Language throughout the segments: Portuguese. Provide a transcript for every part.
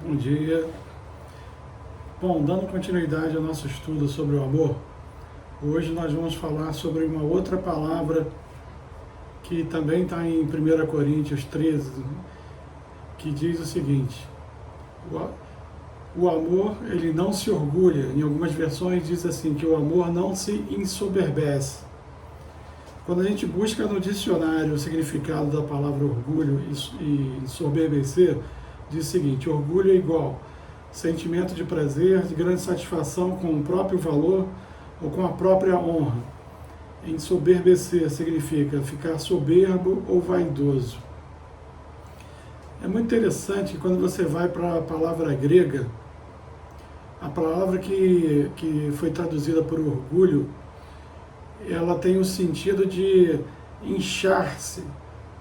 Bom dia. Bom, dando continuidade ao nosso estudo sobre o amor, hoje nós vamos falar sobre uma outra palavra que também está em 1 Coríntios 13, que diz o seguinte: o amor, ele não se orgulha. Em algumas versões diz assim, que o amor não se ensoberbece. Quando a gente busca no dicionário o significado da palavra orgulho e ensoberbecer, diz o seguinte: orgulho é igual sentimento de prazer, de grande satisfação com o próprio valor ou com a própria honra. Ensoberbecer significa ficar soberbo ou vaidoso. É muito interessante que quando você vai para a palavra grega, a palavra que foi traduzida por orgulho, ela tem o sentido de inchar-se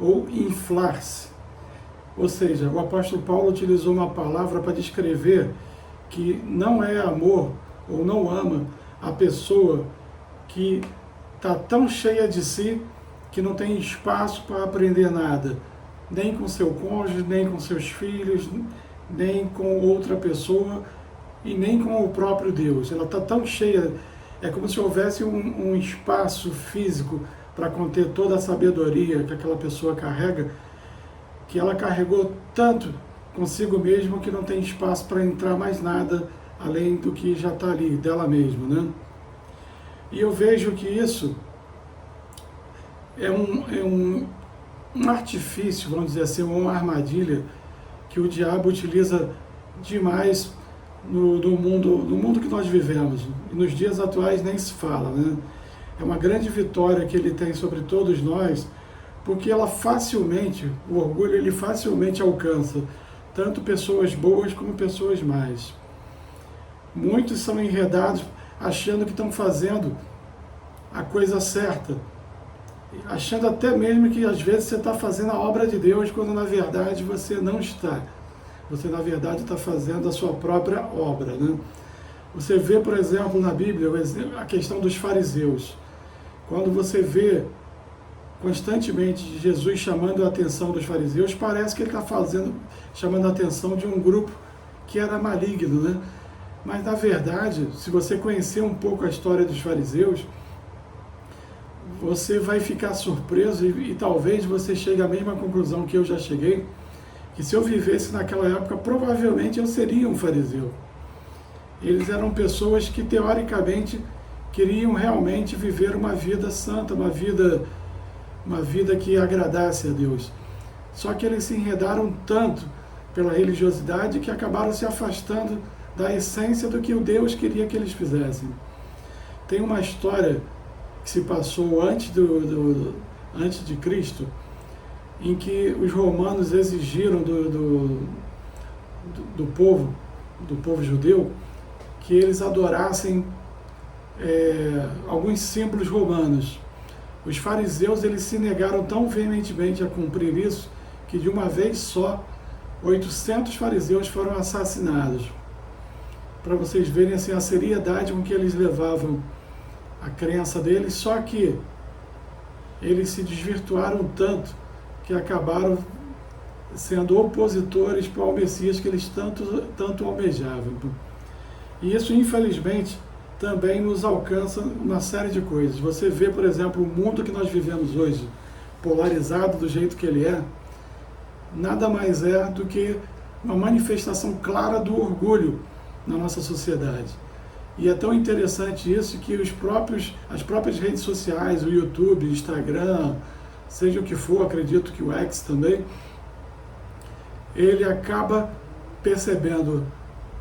ou inflar-se. Ou seja, o apóstolo Paulo utilizou uma palavra para descrever que não é amor ou não ama a pessoa que está tão cheia de si que não tem espaço para aprender nada, nem com seu cônjuge, nem com seus filhos, nem com outra pessoa e nem com o próprio Deus. Ela está tão cheia, é como se houvesse um espaço físico para conter toda a sabedoria que aquela pessoa carrega, que ela carregou tanto consigo mesma que não tem espaço para entrar mais nada além do que já está ali, dela mesma, né? E eu vejo que isso é um artifício, vamos dizer assim, uma armadilha que o diabo utiliza demais no mundo que nós vivemos. E nos dias atuais nem se fala, né? É uma grande vitória que ele tem sobre todos nós, porque ela facilmente, o orgulho, ele facilmente alcança tanto pessoas boas como pessoas más. Muitos são enredados achando que estão fazendo a coisa certa, achando até mesmo que às vezes você está fazendo a obra de Deus, quando na verdade você não está. Você na verdade está fazendo a sua própria obra, né? Você vê, por exemplo, na Bíblia, a questão dos fariseus. Quando você vê constantemente Jesus chamando a atenção dos fariseus, parece que ele está chamando a atenção de um grupo que era maligno, né? Mas na verdade, se você conhecer um pouco a história dos fariseus, você vai ficar surpreso e talvez você chegue à mesma conclusão que eu já cheguei, que se eu vivesse naquela época, provavelmente eu seria um fariseu. Eles eram pessoas que teoricamente queriam realmente viver uma vida santa, uma vida que agradasse a Deus. Só que eles se enredaram tanto pela religiosidade que acabaram se afastando da essência do que o Deus queria que eles fizessem. Tem uma história que se passou antes de Cristo, em que os romanos exigiram do povo judeu, que eles adorassem alguns símbolos romanos. Os fariseus, eles se negaram tão veementemente a cumprir isso, que de uma vez só, 800 fariseus foram assassinados. Para vocês verem assim, a seriedade com que eles levavam a crença deles, só que eles se desvirtuaram tanto que acabaram sendo opositores para o Messias que eles tanto almejavam. E isso, infelizmente, também nos alcança uma série de coisas. Você vê, por exemplo, o mundo que nós vivemos hoje, polarizado do jeito que ele é, nada mais é do que uma manifestação clara do orgulho na nossa sociedade. E é tão interessante isso que as próprias redes sociais, o YouTube, o Instagram, seja o que for, acredito que o X também, ele acaba percebendo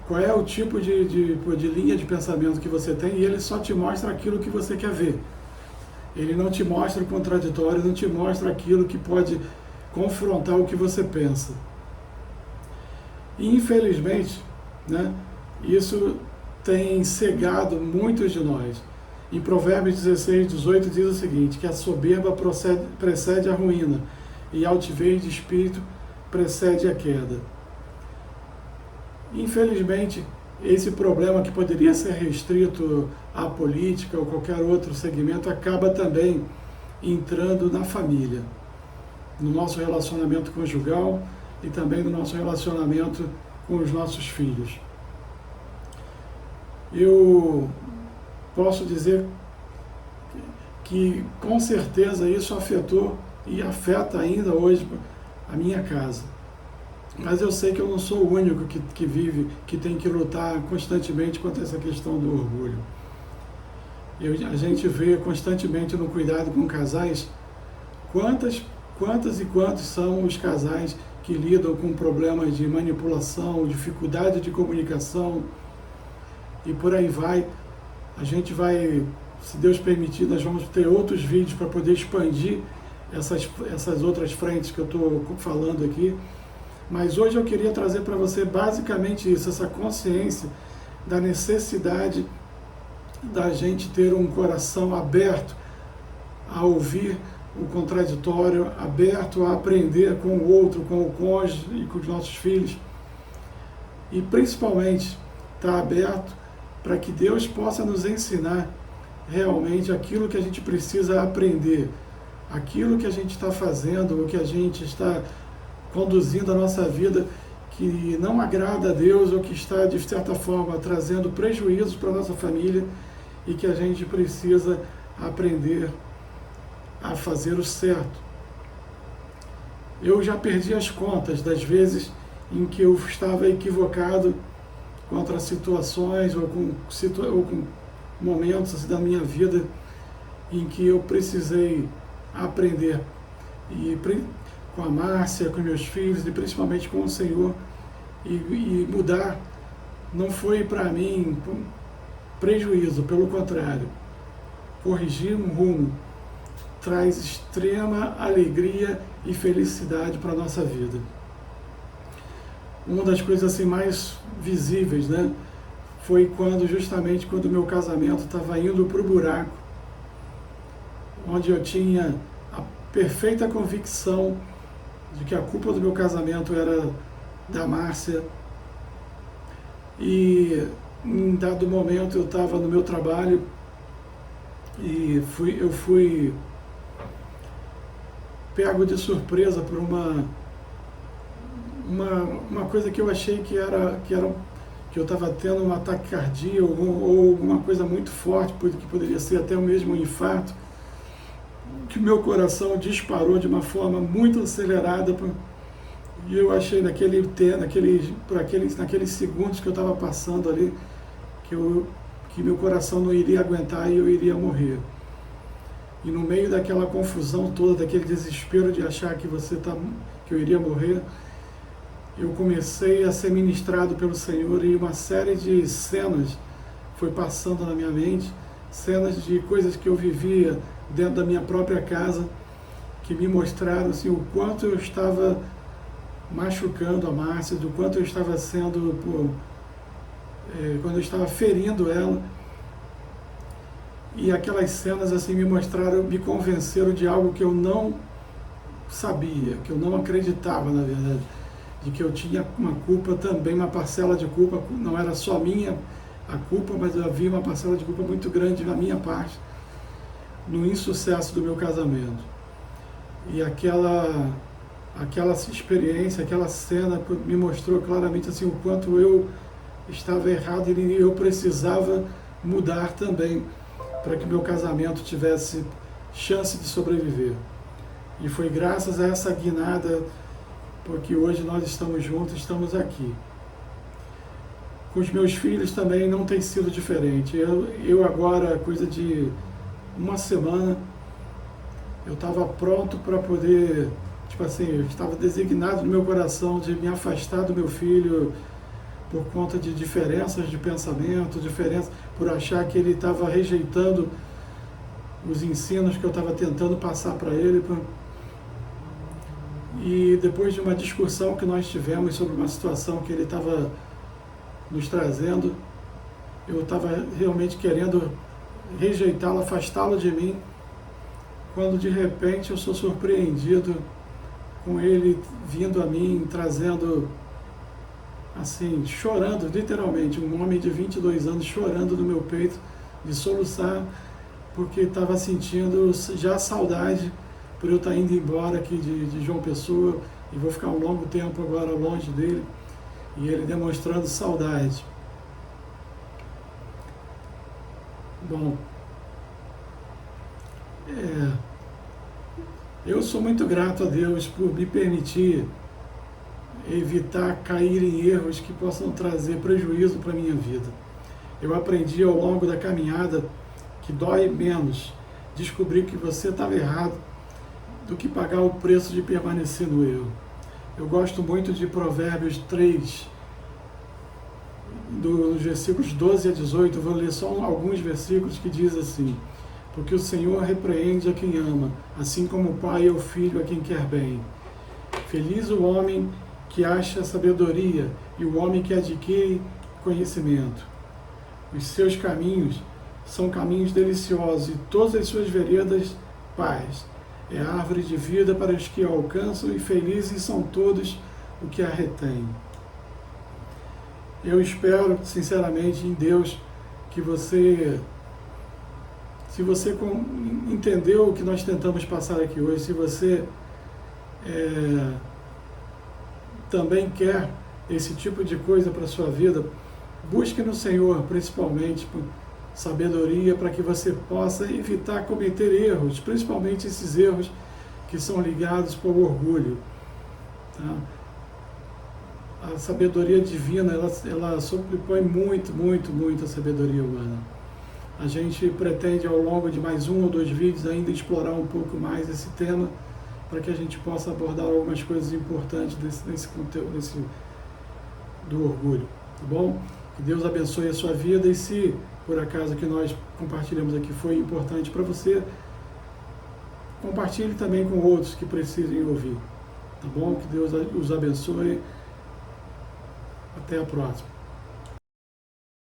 qual é o tipo de linha de pensamento que você tem e ele só te mostra aquilo que você quer ver. Ele não te mostra o contraditório, não te mostra aquilo que pode confrontar o que você pensa. E, infelizmente, né, isso tem cegado muitos de nós. Em Provérbios 16, 18 diz o seguinte, que a soberba precede a ruína e a altivez de espírito precede a queda. Infelizmente, esse problema que poderia ser restrito à política ou qualquer outro segmento acaba também entrando na família, no nosso relacionamento conjugal e também no nosso relacionamento com os nossos filhos. Eu posso dizer que com certeza isso afetou e afeta ainda hoje a minha casa. Mas eu sei que eu não sou o único que vive, que tem que lutar constantemente contra essa questão do orgulho. A gente vê constantemente no cuidado com casais quantas e quantos são os casais que lidam com problemas de manipulação, dificuldade de comunicação e por aí vai. A gente vai, se Deus permitir, nós vamos ter outros vídeos para poder expandir essas outras frentes que eu estou falando aqui. Mas hoje eu queria trazer para você basicamente isso, essa consciência da necessidade da gente ter um coração aberto a ouvir o contraditório, aberto a aprender com o outro, com o cônjuge e com os nossos filhos. E principalmente estar aberto para que Deus possa nos ensinar realmente aquilo que a gente precisa aprender, aquilo que a gente está fazendo, o que a gente está conduzindo a nossa vida, que não agrada a Deus ou que está, de certa forma, trazendo prejuízos para a nossa família e que a gente precisa aprender a fazer o certo. Eu já perdi as contas das vezes em que eu estava equivocado contra situações ou com momentos assim, da minha vida em que eu precisei aprender e com a Márcia, com meus filhos e principalmente com o Senhor e mudar não foi para mim prejuízo, pelo contrário, corrigir um rumo traz extrema alegria e felicidade para a nossa vida. Uma das coisas assim mais visíveis, né, foi justamente quando o meu casamento estava indo para o buraco, onde eu tinha a perfeita convicção de que a culpa do meu casamento era da Márcia. E em dado momento eu estava no meu trabalho e eu fui pego de surpresa por uma coisa que eu achei que eu estava tendo um ataque cardíaco ou alguma coisa muito forte, que poderia ser até o mesmo um infarto, que meu coração disparou de uma forma muito acelerada e eu achei naqueles segundos que eu estava passando ali que meu coração não iria aguentar e eu iria morrer. E no meio daquela confusão toda, daquele desespero de achar que eu iria morrer, eu comecei a ser ministrado pelo Senhor e uma série de cenas foi passando na minha mente, cenas de coisas que eu vivia dentro da minha própria casa, que me mostraram assim, o quanto eu estava machucando a Márcia, do quanto eu estava quando eu estava ferindo ela. E aquelas cenas assim me convenceram de algo que eu não sabia, que eu não acreditava, na verdade, de que eu tinha uma culpa também, uma parcela de culpa, não era só minha a culpa, mas havia uma parcela de culpa muito grande na minha parte, no insucesso do meu casamento. E aquela experiência, aquela cena me mostrou claramente assim, o quanto eu estava errado e eu precisava mudar também, para que meu casamento tivesse chance de sobreviver. E foi graças a essa guinada, porque hoje nós estamos juntos, estamos aqui. Com os meus filhos também não tem sido diferente. Eu agora, coisa de uma semana, eu estava pronto para poder, eu estava designado no meu coração de me afastar do meu filho, por conta de diferenças de pensamento, por achar que ele estava rejeitando os ensinos que eu estava tentando passar para ele. E depois de uma discussão que nós tivemos sobre uma situação que ele estava nos trazendo, eu estava realmente querendo rejeitá-lo, afastá-lo de mim, quando de repente eu sou surpreendido com ele vindo a mim, trazendo assim, chorando, literalmente, um homem de 22 anos chorando no meu peito, de soluçar, porque estava sentindo já saudade por eu estar indo embora aqui de João Pessoa, e vou ficar um longo tempo agora longe dele. e ele demonstrando saudade. Bom, eu sou muito grato a Deus por me permitir evitar cair em erros que possam trazer prejuízo para a minha vida. Eu aprendi ao longo da caminhada que dói menos descobrir que você estava errado do que pagar o preço de permanecer no erro. Eu gosto muito de Provérbios 3, dos versículos 12 a 18, eu vou ler só alguns versículos que diz assim: porque o Senhor repreende a quem ama, assim como o pai ao filho a quem quer bem. Feliz o homem que acha sabedoria e o homem que adquire conhecimento. Os seus caminhos são caminhos deliciosos e todas as suas veredas paz. É árvore de vida para os que a alcançam e felizes são todos os que a retêm. Eu espero, sinceramente, em Deus, que você, se você entendeu o que nós tentamos passar aqui hoje, se você também quer esse tipo de coisa para a sua vida, busque no Senhor, principalmente, sabedoria para que você possa evitar cometer erros, principalmente esses erros que são ligados por orgulho. Tá? A sabedoria divina, ela sobrepõe muito a sabedoria humana. A gente pretende, ao longo de mais 1 ou 2 vídeos, ainda explorar um pouco mais esse tema, para que a gente possa abordar algumas coisas importantes desse conteúdo, do orgulho. Tá bom? Que Deus abençoe a sua vida, e se por acaso que nós compartilhamos aqui foi importante para você, compartilhe também com outros que precisem ouvir. Tá bom? Que Deus os abençoe. Até a próxima.